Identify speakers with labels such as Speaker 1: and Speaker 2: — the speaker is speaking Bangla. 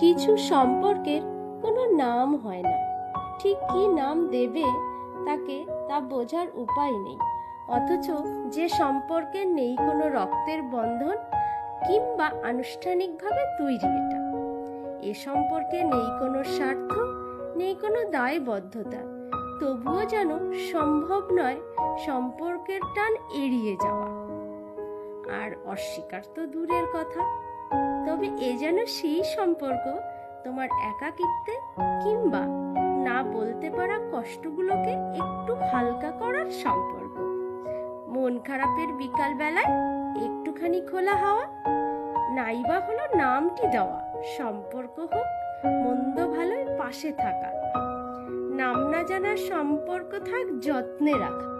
Speaker 1: কিছু সম্পর্কের কোনো নাম হয় না, ঠিক কি নাম দেবে তাকে তা বোঝার উপায় নেই। অথচ যে সম্পর্কে নেই কোনো রক্তের বন্ধন কিংবা আনুষ্ঠানিকভাবে তৈরি, এ সম্পর্কে নেই কোনো স্বার্থ, নেই কোনো দায়বদ্ধতা, তবুও যেন সম্ভব নয় সম্পর্কের টান এড়িয়ে যাওয়া। আর অস্বীকার তো দূরের কথা, তবে এ যেন সেই সম্পর্ক তোমার একাকিত্বে কিংবা না বলতে পারা কষ্টগুলোকে একটু হালকা করার সম্পর্ক। মন খারাপের বিকাল বেলায় একটুখানি খোলা হাওয়া, নাইবা হলো নামটি দেওয়া সম্পর্ক হোক মন্দ ভালোয় পাশে থাকা। নাম না জানার সম্পর্ক থাক যত্নে রাখা।